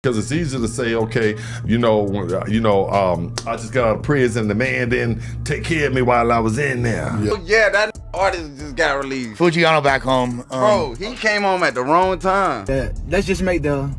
Because it's easy to say, okay, I just got out of prison. The man didn't take care of me while I was in there. Yeah, that artist just got released. Foogiano back home. Bro, he came home at the wrong time. Let's just make the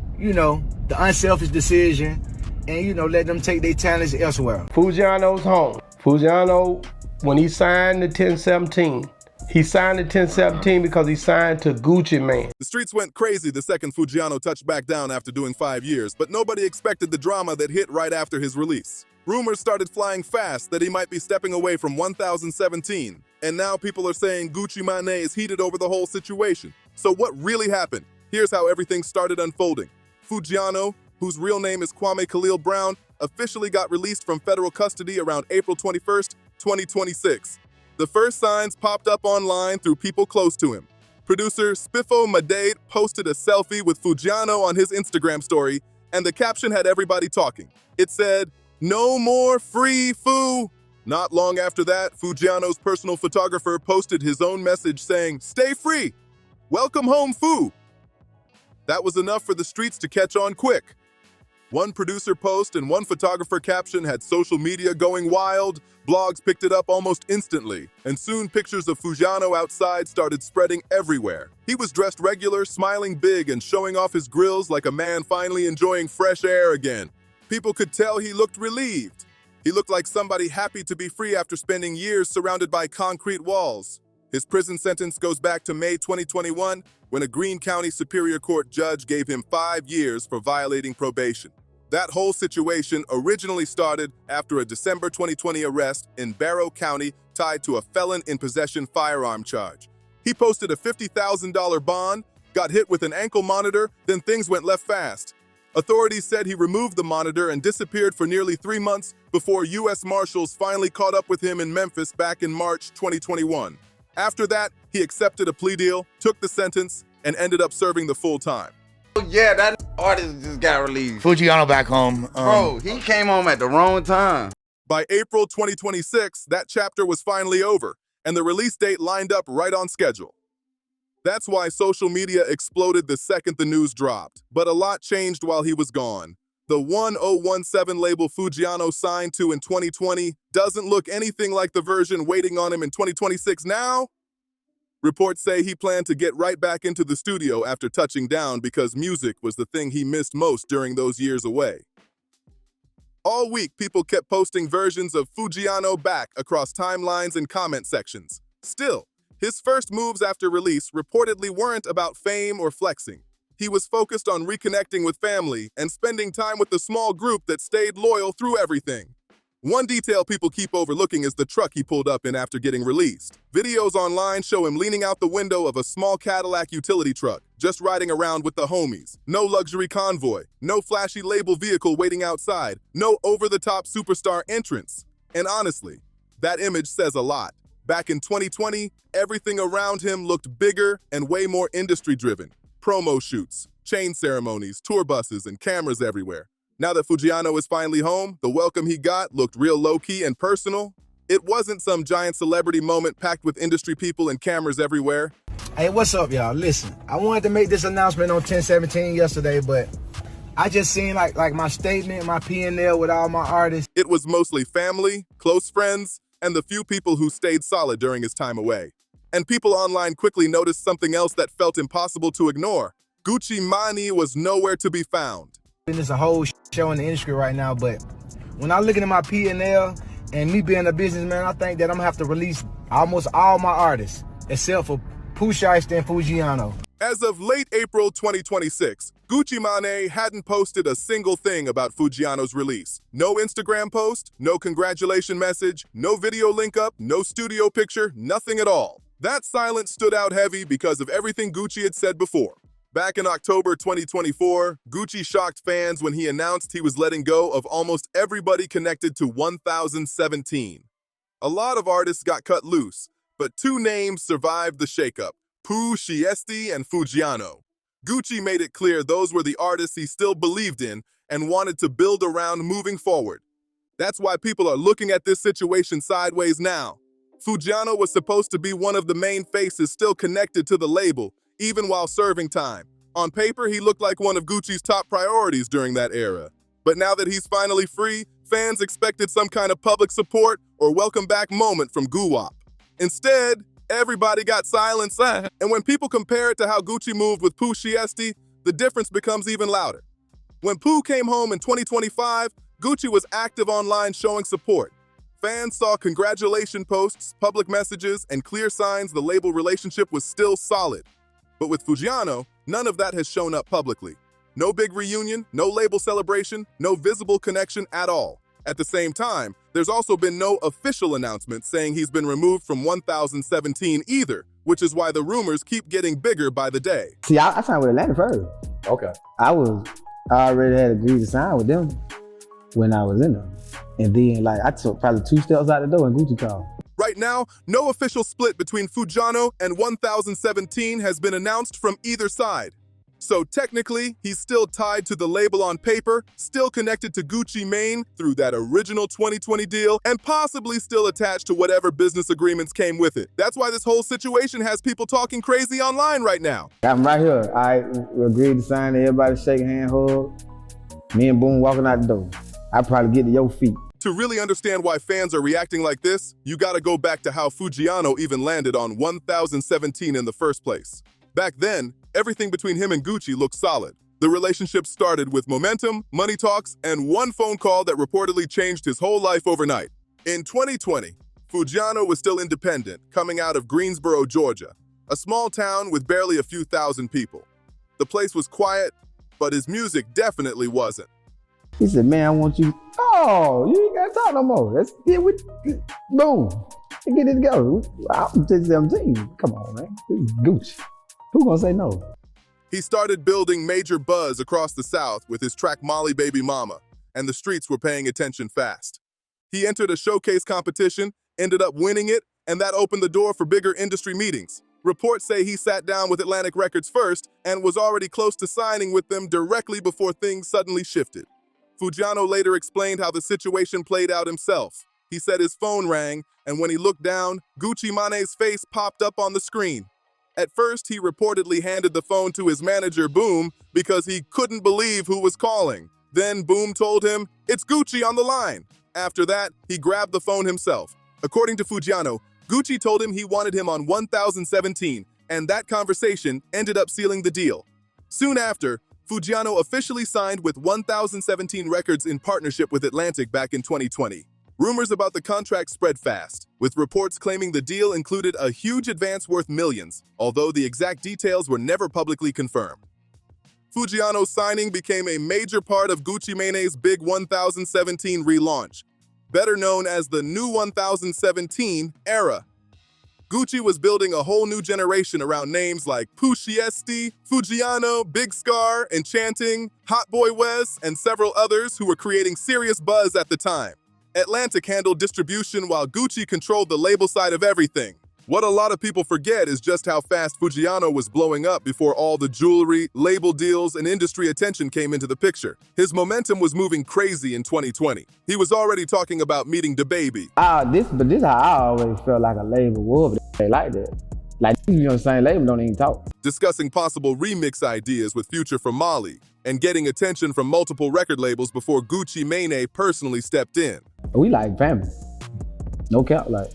unselfish decision and, let them take their talents elsewhere. Foogiano's home. Foogiano, when he signed the 1017, he signed the 1017 because he signed to Gucci Mane. The streets went crazy the second Foogiano touched back down after doing 5 years, but nobody expected the drama that hit right after his release. Rumors started flying fast that he might be stepping away from 1017, and now people are saying Gucci Mane is heated over the whole situation. So what really happened? Here's how everything started unfolding. Foogiano, whose real name is Kwame Khalil Brown, officially got released from federal custody around April 21st, 2026. The first signs popped up online through people close to him. Producer Spiffo Madade posted a selfie with Foogiano on his Instagram story, and the caption had everybody talking. It said, "No more free Foo." Not long after that, Foogiano's personal photographer posted his own message saying, "Stay free. Welcome home, Foo." That was enough for the streets to catch on quick. One producer post and one photographer caption had social media going wild. Blogs picked it up almost instantly, and soon pictures of Foogiano outside started spreading everywhere. He was dressed regular, smiling big, and showing off his grills like a man finally enjoying fresh air again. People could tell he looked relieved. He looked like somebody happy to be free after spending years surrounded by concrete walls. His prison sentence goes back to May 2021, when a Greene County Superior Court judge gave him 5 years for violating probation. That whole situation originally started after a December 2020 arrest in Barrow County tied to a felon in possession firearm charge. He posted a $50,000 bond, got hit with an ankle monitor, then things went left fast. Authorities said he removed the monitor and disappeared for nearly 3 months before U.S. Marshals finally caught up with him in Memphis back in March 2021. After that, he accepted a plea deal, took the sentence, and ended up serving the full time. Yeah, that artist just got released. Foogiano back home. Bro, he came home at the wrong time. By April 2026, that chapter was finally over, and the release date lined up right on schedule. That's why social media exploded the second the news dropped. But a lot changed while he was gone. The 1017 label Foogiano signed to in 2020 doesn't look anything like the version waiting on him in 2026 now. Reports say he planned to get right back into the studio after touching down because music was the thing he missed most during those years away. All week, people kept posting versions of Foogiano back across timelines and comment sections. Still, his first moves after release reportedly weren't about fame or flexing. He was focused on reconnecting with family and spending time with the small group that stayed loyal through everything. One detail people keep overlooking is the truck he pulled up in after getting released. Videos online show him leaning out the window of a small Cadillac utility truck, just riding around with the homies. No luxury convoy, no flashy label vehicle waiting outside, no over-the-top superstar entrance. And honestly, that image says a lot. Back in 2020, everything around him looked bigger and way more industry-driven. Promo shoots, chain ceremonies, tour buses, and cameras everywhere. Now that Foogiano is finally home, the welcome he got looked real low-key and personal. It wasn't some giant celebrity moment packed with industry people and cameras everywhere. Hey, what's up, y'all? Listen, I wanted to make this announcement on 1017 yesterday, but I just seen like my statement, my P&L with all my artists. It was mostly family, close friends, and the few people who stayed solid during his time away. And people online quickly noticed something else that felt impossible to ignore. Gucci Mane was nowhere to be found. There's a whole show in the industry right now, but when I look at my P&L and me being a businessman, I think that I'm gonna have to release almost all my artists except for Pooh Shiesty and Foogiano. As of late April 2026, Gucci Mane hadn't posted a single thing about Foogiano's release. No Instagram post, no congratulation message, no video link up, no studio picture, nothing at all. That silence stood out heavy because of everything Gucci had said before. Back in October 2024, Gucci shocked fans when he announced he was letting go of almost everybody connected to 1017. A lot of artists got cut loose, but 2 names survived the shakeup: Pooh Shiesty and Foogiano. Gucci made it clear those were the artists he still believed in and wanted to build around moving forward. That's why people are looking at this situation sideways now. Foogiano was supposed to be one of the main faces still connected to the label, even while serving time. On paper, he looked like one of Gucci's top priorities during that era. But now that he's finally free, fans expected some kind of public support or welcome back moment from Guwap. Instead, everybody got silence, and when people compare it to how Gucci moved with Pooh Shiesty, the difference becomes even louder. When Pooh came home in 2025, Gucci was active online showing support. Fans saw congratulation posts, public messages, and clear signs the label relationship was still solid. But with Foogiano, none of that has shown up publicly. No big reunion, no label celebration, no visible connection at all. At the same time, there's also been no official announcement saying he's been removed from 1017 either, which is why the rumors keep getting bigger by the day. See, I signed with Atlanta first. Okay. I already had agreed to sign with them when I was in them. And then I took probably 2 steps out the door and Gucci called. Right now, no official split between Foogiano and 1017 has been announced from either side. So technically, he's still tied to the label on paper, still connected to Gucci Mane through that original 2020 deal, and possibly still attached to whatever business agreements came with it. That's why this whole situation has people talking crazy online right now. I'm right here. I agreed to sign, everybody shake hand, hug. Me and Boom walking out the door. I probably get to your feet. To really understand why fans are reacting like this, you gotta go back to how Foogiano even landed on 1017 in the first place. Back then, everything between him and Gucci looked solid. The relationship started with momentum, money talks, and one phone call that reportedly changed his whole life overnight. In 2020, Foogiano was still independent, coming out of Greensboro, Georgia, a small town with barely a few thousand people. The place was quiet, but his music definitely wasn't. He said, man, I want you. Oh, you ain't gotta talk no more. Let's get with, boom. Let's get it together. I'm just 17. Come on, man. This is Gucci. Who gonna say no? He started building major buzz across the South with his track Molly Baby Mama, and the streets were paying attention fast. He entered a showcase competition, ended up winning it, and that opened the door for bigger industry meetings. Reports say he sat down with Atlantic Records first and was already close to signing with them directly before things suddenly shifted. Foogiano later explained how the situation played out himself. He said his phone rang, and when he looked down, Gucci Mane's face popped up on the screen. At first, he reportedly handed the phone to his manager, Boom, because he couldn't believe who was calling. Then Boom told him, "It's Gucci on the line." After that, he grabbed the phone himself. According to Foogiano, Gucci told him he wanted him on 1017, and that conversation ended up sealing the deal. Soon after, Foogiano officially signed with 1017 Records in partnership with Atlantic back in 2020. Rumors about the contract spread fast, with reports claiming the deal included a huge advance worth millions, although the exact details were never publicly confirmed. Foogiano's signing became a major part of Gucci Mane's big 1017 relaunch, better known as the New 1017 era. Gucci was building a whole new generation around names like Pooh Shiesty, Foogiano, Big Scar, Enchanting, Hot Boy Wes, and several others who were creating serious buzz at the time. Atlantic handled distribution while Gucci controlled the label side of everything. What a lot of people forget is just how fast Foogiano was blowing up before all the jewelry, label deals, and industry attention came into the picture. His momentum was moving crazy in 2020. He was already talking about meeting DaBaby. This how I always felt like a label would, but they like that. Like, you on the same label, don't even talk. Discussing possible remix ideas with Future from Molly, and getting attention from multiple record labels before Gucci Mane personally stepped in. We like family. No cap, like.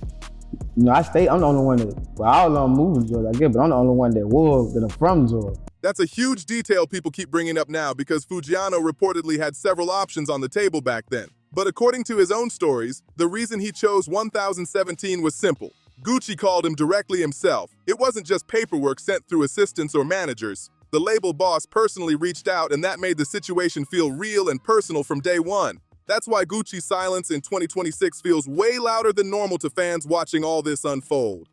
You know, I'm the only one all of them moved to Georgia, I guess, but I'm the only one that are from Georgia. That's a huge detail people keep bringing up now because Foogiano reportedly had several options on the table back then. But according to his own stories, the reason he chose 1017 was simple. Gucci called him directly himself. It wasn't just paperwork sent through assistants or managers. The label boss personally reached out, and that made the situation feel real and personal from day one. That's why Gucci's silence in 2026 feels way louder than normal to fans watching all this unfold.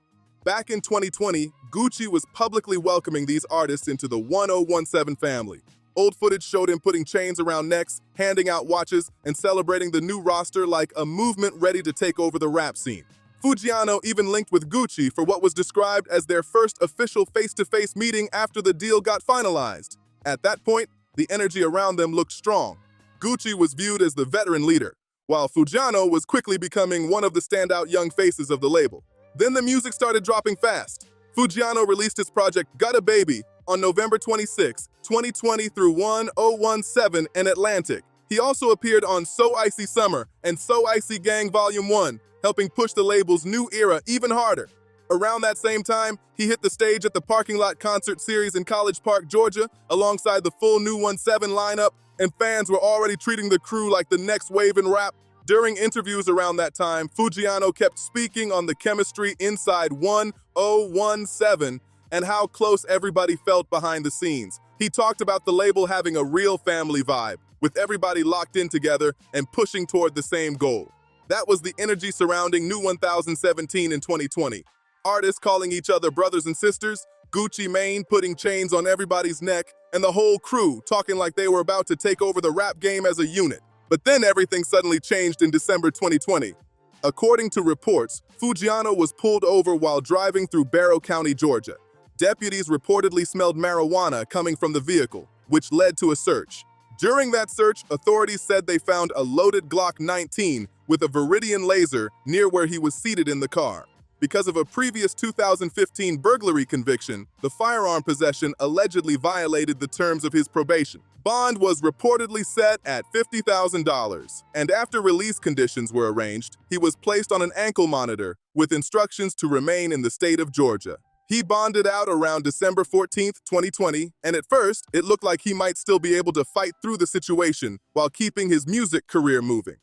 Back in 2020, Gucci was publicly welcoming these artists into the 1017 family. Old footage showed him putting chains around necks, handing out watches, and celebrating the new roster like a movement ready to take over the rap scene. Foogiano even linked with Gucci for what was described as their first official face-to-face meeting after the deal got finalized. At that point, the energy around them looked strong. Gucci was viewed as the veteran leader, while Foogiano was quickly becoming one of the standout young faces of the label. Then the music started dropping fast. Foogiano released his project Got a Baby on November 26, 2020 through 1017 in Atlantic. He also appeared on So Icy Summer and So Icy Gang Volume 1, helping push the label's new era even harder. Around that same time, he hit the stage at the Parking Lot Concert Series in College Park, Georgia, alongside the full New 17 lineup, and fans were already treating the crew like the next wave in rap. During interviews around that time, Foogiano kept speaking on the chemistry inside 1017 and how close everybody felt behind the scenes. He talked about the label having a real family vibe, with everybody locked in together and pushing toward the same goal. That was the energy surrounding New 1017 in 2020. Artists calling each other brothers and sisters, Gucci Mane putting chains on everybody's neck, and the whole crew talking like they were about to take over the rap game as a unit. But then everything suddenly changed in December 2020. According to reports, Foogiano was pulled over while driving through Barrow County, Georgia. Deputies reportedly smelled marijuana coming from the vehicle, which led to a search. During that search, authorities said they found a loaded Glock 19 with a Viridian laser near where he was seated in the car. Because of a previous 2015 burglary conviction, the firearm possession allegedly violated the terms of his probation. Bond was reportedly set at $50,000, and after release conditions were arranged, he was placed on an ankle monitor with instructions to remain in the state of Georgia. He bonded out around December 14, 2020, and at first, it looked like he might still be able to fight through the situation while keeping his music career moving.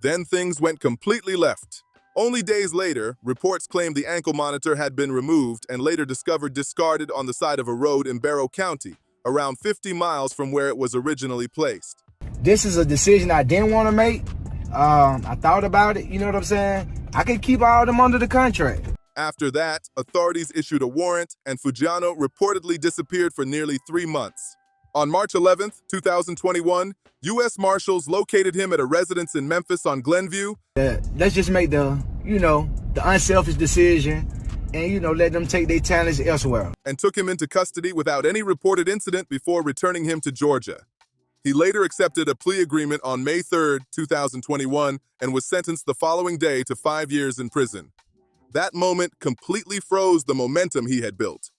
Then things went completely left. Only days later, reports claimed the ankle monitor had been removed and later discovered discarded on the side of a road in Barrow County, around 50 miles from where it was originally placed. This is a decision I didn't want to make. I thought about it, you know what I'm saying? I could keep all of them under the contract. After that, authorities issued a warrant, and Foogiano reportedly disappeared for nearly 3 months. On March 11, 2021, U.S. Marshals located him at a residence in Memphis on Glenview. Let's just make the unselfish decision and, let them take their talents elsewhere. And took him into custody without any reported incident before returning him to Georgia. He later accepted a plea agreement on May 3, 2021, and was sentenced the following day to 5 years in prison. That moment completely froze the momentum he had built.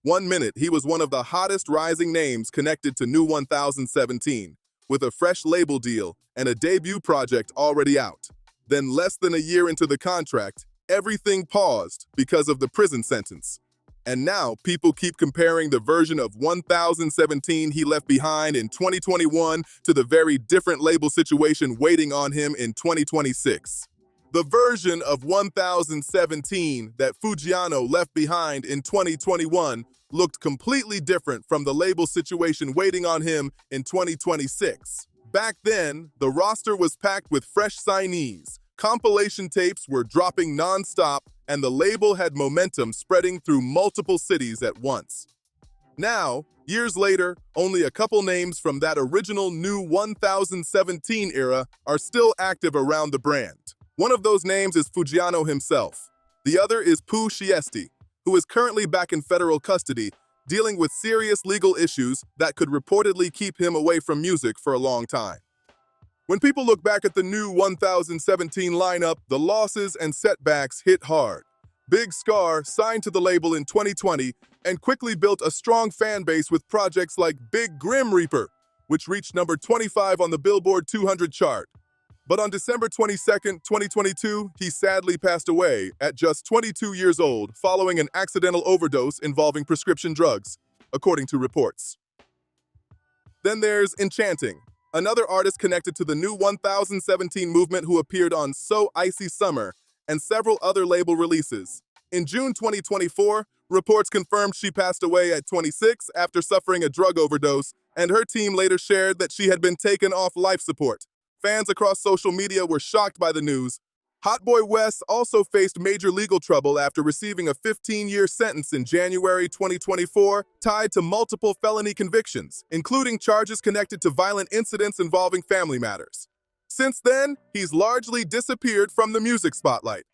1 minute, he was one of the hottest rising names connected to New 1017, with a fresh label deal and a debut project already out. Then less than a year into the contract, everything paused because of the prison sentence. And now people keep comparing the version of 1017 he left behind in 2021 to the very different label situation waiting on him in 2026. The version of 1017 that Foogiano left behind in 2021 looked completely different from the label situation waiting on him in 2026. Back then, the roster was packed with fresh signees, compilation tapes were dropping non-stop, and the label had momentum spreading through multiple cities at once. Now, years later, only a couple names from that original New 1017 era are still active around the brand. One of those names is Foogiano himself. The other is Pooh Shiesty, who is currently back in federal custody, dealing with serious legal issues that could reportedly keep him away from music for a long time. When people look back at the New 1017 lineup, the losses and setbacks hit hard. Big Scar signed to the label in 2020 and quickly built a strong fan base with projects like Big Grim Reaper, which reached number 25 on the Billboard 200 chart. But on December 22, 2022, he sadly passed away at just 22 years old following an accidental overdose involving prescription drugs, according to reports. Then there's Enchanting, another artist connected to the New 1017 movement who appeared on So Icy Summer and several other label releases. In June 2024, reports confirmed she passed away at 26 after suffering a drug overdose, and her team later shared that she had been taken off life support. Fans across social media were shocked by the news. Hot Boy Wes also faced major legal trouble after receiving a 15-year sentence in January 2024 tied to multiple felony convictions, including charges connected to violent incidents involving family matters. Since then, he's largely disappeared from the music spotlight.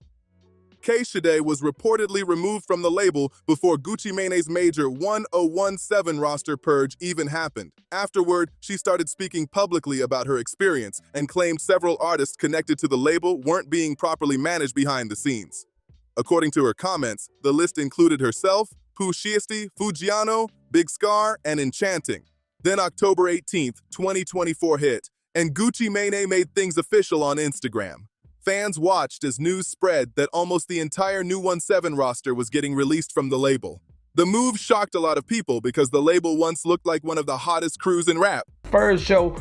K-Shade was reportedly removed from the label before Gucci Mane's major 1017 roster purge even happened. Afterward, she started speaking publicly about her experience and claimed several artists connected to the label weren't being properly managed behind the scenes. According to her comments, the list included herself, Pooh Shiesty, Foogiano, Big Scar, and Enchanting. Then October 18th, 2024 hit, and Gucci Mane made things official on Instagram. Fans watched as news spread that almost the entire New 17 roster was getting released from the label. The move shocked a lot of people because the label once looked like one of the hottest crews in rap. First show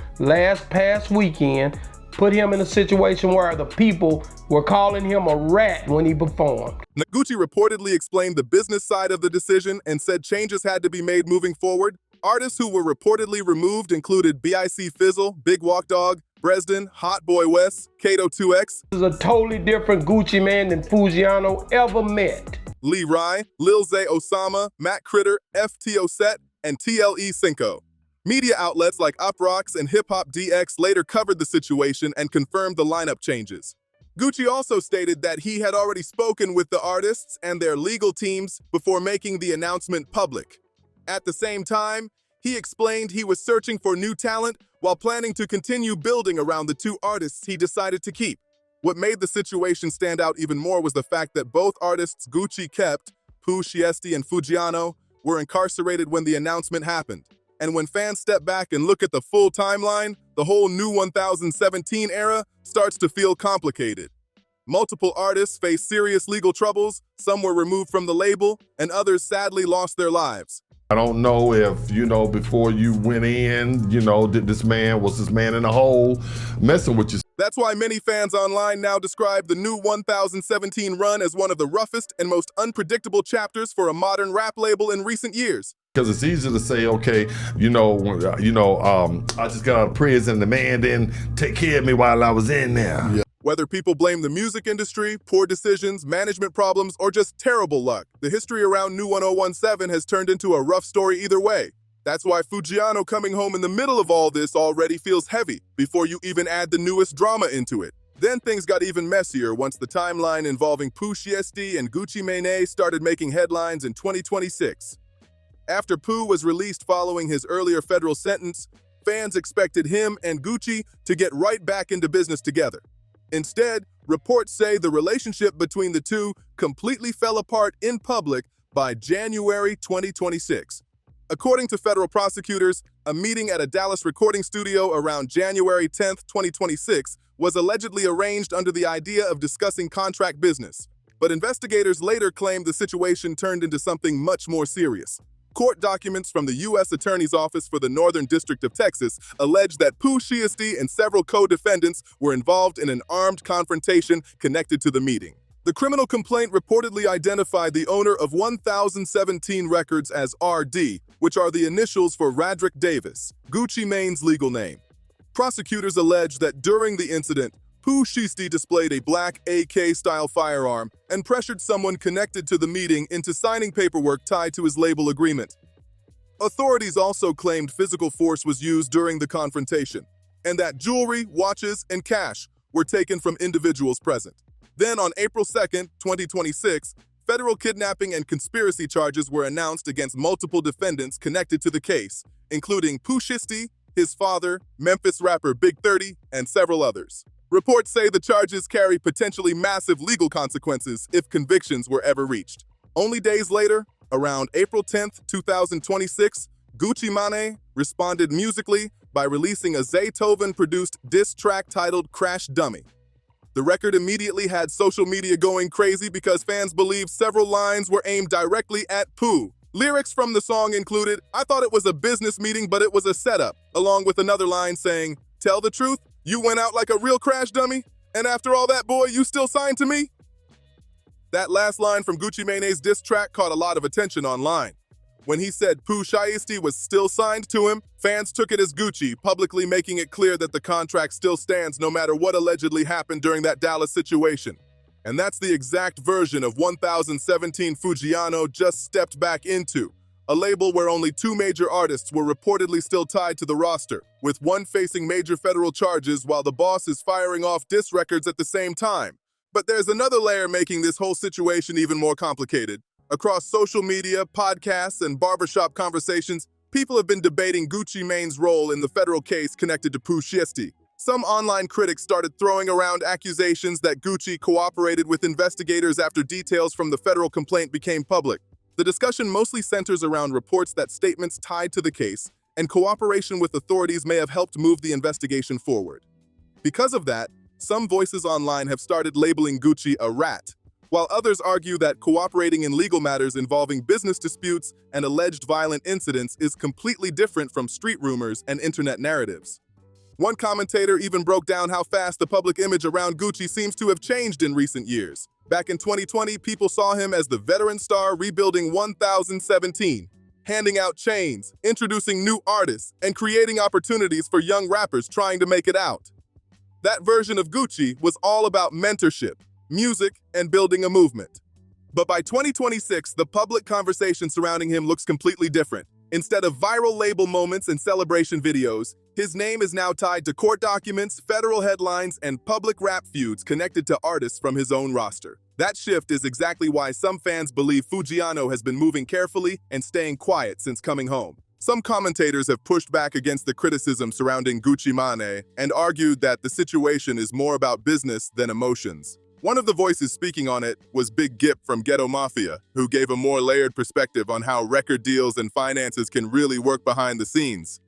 past weekend put him in a situation where the people were calling him a rat when he performed. Gucci reportedly explained the business side of the decision and said changes had to be made moving forward. Artists who were reportedly removed included B.I.C. Fizzle, Big Walk Dog, Bresden, Hot Boy West, Kato 2X. This is a totally different Gucci Mane than Foogiano ever met. Lee Rai, Lil Zay Osama, Matt Critter, FTO Set, and TLE Cinco. Media outlets like Uproxx and Hip Hop DX later covered the situation and confirmed the lineup changes. Gucci also stated that he had already spoken with the artists and their legal teams before making the announcement public. At the same time, he explained he was searching for new talent while planning to continue building around the two artists he decided to keep. What made the situation stand out even more was the fact that both artists Gucci kept, Pooh Shiesty and Foogiano, were incarcerated when the announcement happened. And when fans step back and look at the full timeline, the whole new 1017 era starts to feel complicated. Multiple artists face serious legal troubles, some were removed from the label, and others sadly lost their lives. I don't know if, before you went in, was this man in a hole messing with you. That's why many fans online now describe the new 1017 run as one of the roughest and most unpredictable chapters for a modern rap label in recent years. Because it's easy to say, okay, I just got out of prison, the man didn't take care of me while I was in there. Yeah. Whether people blame the music industry, poor decisions, management problems, or just terrible luck, the history around New 1017 has turned into a rough story either way. That's why Foogiano coming home in the middle of all this already feels heavy, before you even add the newest drama into it. Then things got even messier once the timeline involving Pooh Shiesty and Gucci Mane started making headlines in 2026. After Pooh was released following his earlier federal sentence, fans expected him and Gucci to get right back into business together. Instead, reports say the relationship between the two completely fell apart in public by January 2026. According to federal prosecutors, a meeting at a Dallas recording studio around January 10, 2026 was allegedly arranged under the idea of discussing contract business. But investigators later claimed the situation turned into something much more serious. Court documents from the U.S. Attorney's Office for the Northern District of Texas allege that Pooh Shiesty and several co-defendants were involved in an armed confrontation connected to the meeting. The criminal complaint reportedly identified the owner of 1017 Records as RD, which are the initials for Radrick Davis, Gucci Mane's legal name. Prosecutors allege that during the incident, Pooh Shiesty displayed a black AK-style firearm and pressured someone connected to the meeting into signing paperwork tied to his label agreement. Authorities also claimed physical force was used during the confrontation, and that jewelry, watches, and cash were taken from individuals present. Then on April 2, 2026, federal kidnapping and conspiracy charges were announced against multiple defendants connected to the case, including Pooh Shiesty, his father, Memphis rapper Big 30, and several others. Reports say the charges carry potentially massive legal consequences if convictions were ever reached. Only days later, around April 10, 2026, Gucci Mane responded musically by releasing a Zaytoven-produced diss track titled Crash Dummy. The record immediately had social media going crazy because fans believed several lines were aimed directly at Pooh. Lyrics from the song included, "I thought it was a business meeting, but it was a setup," along with another line saying, "Tell the truth, you went out like a real crash dummy, and after all that, boy, you still signed to me?" That last line from Gucci Mane's diss track caught a lot of attention online. When he said Pooh Shiesty was still signed to him, fans took it as Gucci, publicly making it clear that the contract still stands no matter what allegedly happened during that Dallas situation. And that's the exact version of 1017 Foogiano just stepped back into, a label where only two major artists were reportedly still tied to the roster, with one facing major federal charges while the boss is firing off diss records at the same time. But there's another layer making this whole situation even more complicated. Across social media, podcasts, and barbershop conversations, people have been debating Gucci Mane's role in the federal case connected to Pooh Shiesty. Some online critics started throwing around accusations that Gucci cooperated with investigators after details from the federal complaint became public. The discussion mostly centers around reports that statements tied to the case and cooperation with authorities may have helped move the investigation forward. Because of that, some voices online have started labeling Gucci a rat, while others argue that cooperating in legal matters involving business disputes and alleged violent incidents is completely different from street rumors and internet narratives. One commentator even broke down how fast the public image around Gucci seems to have changed in recent years. Back in 2020, people saw him as the veteran star rebuilding 1017, handing out chains, introducing new artists, and creating opportunities for young rappers trying to make it out. That version of Gucci was all about mentorship, music, and building a movement. But by 2026, the public conversation surrounding him looks completely different. Instead of viral label moments and celebration videos, his name is now tied to court documents, federal headlines, and public rap feuds connected to artists from his own roster. That shift is exactly why some fans believe Foogiano has been moving carefully and staying quiet since coming home. Some commentators have pushed back against the criticism surrounding Gucci Mane and argued that the situation is more about business than emotions. One of the voices speaking on it was Big Gip from Ghetto Mafia, who gave a more layered perspective on how record deals and finances can really work behind the scenes.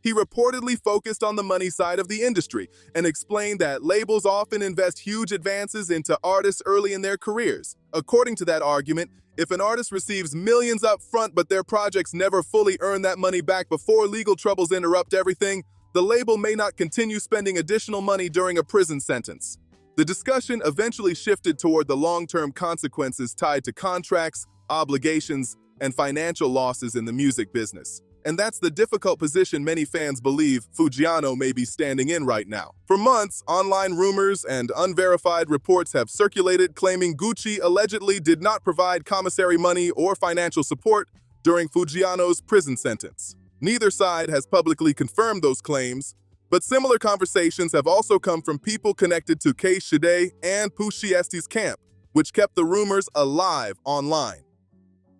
He reportedly focused on the money side of the industry and explained that labels often invest huge advances into artists early in their careers. According to that argument, if an artist receives millions up front but their projects never fully earn that money back before legal troubles interrupt everything, the label may not continue spending additional money during a prison sentence. The discussion eventually shifted toward the long-term consequences tied to contracts, obligations, and financial losses in the music business. And that's the difficult position many fans believe Foogiano may be standing in right now. For months, online rumors and unverified reports have circulated claiming Gucci allegedly did not provide commissary money or financial support during Foogiano's prison sentence. Neither side has publicly confirmed those claims, but similar conversations have also come from people connected to Pooh Shiesty and Pooh Shiesty's camp, which kept the rumors alive online.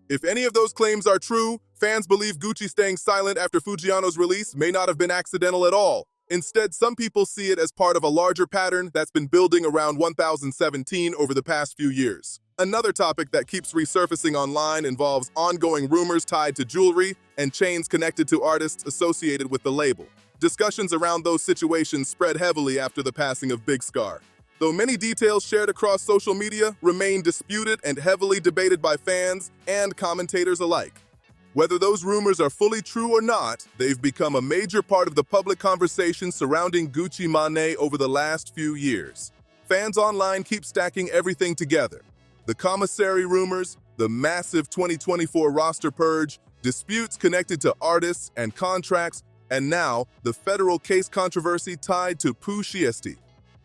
If any of those claims are true, fans believe Gucci staying silent after Foogiano's release may not have been accidental at all. Instead, some people see it as part of a larger pattern that's been building around 1017 over the past few years. Another topic that keeps resurfacing online involves ongoing rumors tied to jewelry and chains connected to artists associated with the label. Discussions around those situations spread heavily after the passing of Big Scar. Though many details shared across social media remain disputed and heavily debated by fans and commentators alike. Whether those rumors are fully true or not, they've become a major part of the public conversation surrounding Gucci Mane over the last few years. Fans online keep stacking everything together. The commissary rumors, the massive 2024 roster purge, disputes connected to artists and contracts, and now the federal case controversy tied to Pooh Shiesty.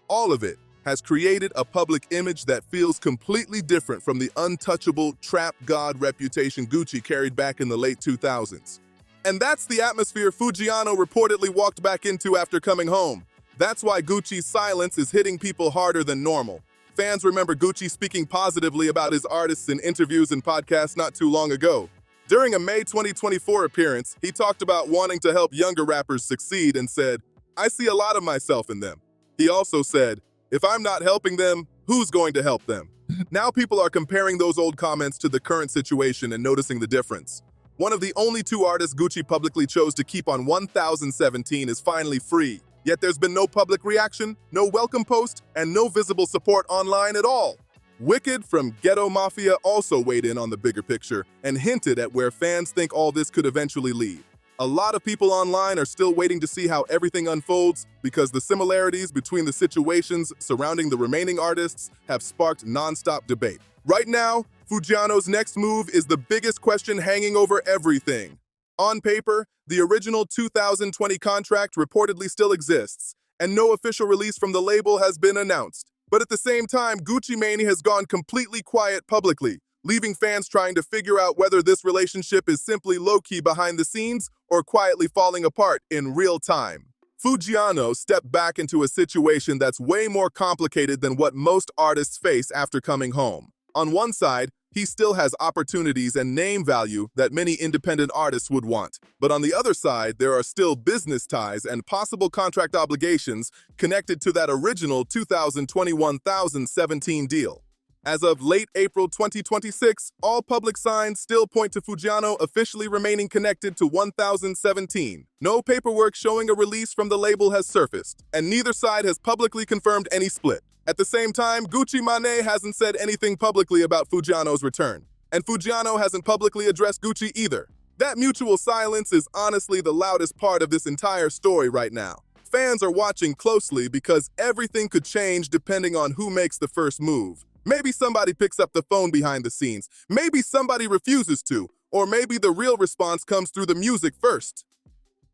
All of it has created a public image that feels completely different from the untouchable trap god reputation Gucci carried back in the late 2000s. And that's the atmosphere Foogiano reportedly walked back into after coming home. That's why Gucci's silence is hitting people harder than normal. Fans remember Gucci speaking positively about his artists in interviews and podcasts not too long ago. During a May 2024 appearance, he talked about wanting to help younger rappers succeed and said, "I see a lot of myself in them." He also said, "If I'm not helping them, who's going to help them?" Now people are comparing those old comments to the current situation and noticing the difference. One of the only two artists Gucci publicly chose to keep on 1017 is finally free. Yet there's been no public reaction, no welcome post, and no visible support online at all. Wicked from Ghetto Mafia also weighed in on the bigger picture and hinted at where fans think all this could eventually lead. A lot of people online are still waiting to see how everything unfolds because the similarities between the situations surrounding the remaining artists have sparked non-stop debate. Right now, Foogiano's next move is the biggest question hanging over everything. On paper, the original 2020 contract reportedly still exists, and no official release from the label has been announced. But at the same time, Gucci Mane has gone completely quiet publicly, leaving fans trying to figure out whether this relationship is simply low-key behind the scenes or quietly falling apart in real time. Foogiano stepped back into a situation that's way more complicated than what most artists face after coming home. On one side, he still has opportunities and name value that many independent artists would want. But on the other side, there are still business ties and possible contract obligations connected to that original 2021-2017 deal. As of late April 2026, all public signs still point to Foogiano officially remaining connected to 1017. No paperwork showing a release from the label has surfaced, and neither side has publicly confirmed any split. At the same time, Gucci Mane hasn't said anything publicly about Foogiano's return, and Foogiano hasn't publicly addressed Gucci either. That mutual silence is honestly the loudest part of this entire story right now. Fans are watching closely because everything could change depending on who makes the first move. Maybe somebody picks up the phone behind the scenes, maybe somebody refuses to, or maybe the real response comes through the music first.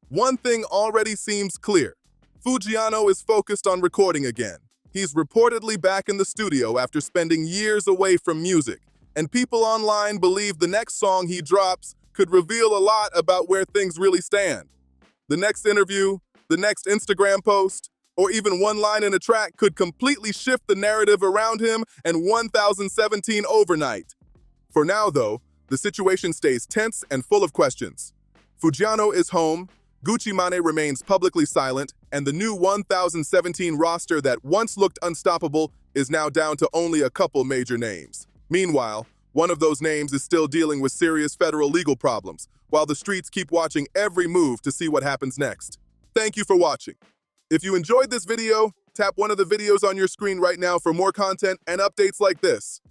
One thing already seems clear. Foogiano is focused on recording again. He's reportedly back in the studio after spending years away from music, and people online believe the next song he drops could reveal a lot about where things really stand. The next interview, the next Instagram post, or even one line in a track could completely shift the narrative around him and 1017 overnight. For now, though, the situation stays tense and full of questions. Foogiano is home, Gucci Mane remains publicly silent, and the new 1017 roster that once looked unstoppable is now down to only a couple major names. Meanwhile, one of those names is still dealing with serious federal legal problems, while the streets keep watching every move to see what happens next. Thank you for watching. If you enjoyed this video, tap one of the videos on your screen right now for more content and updates like this.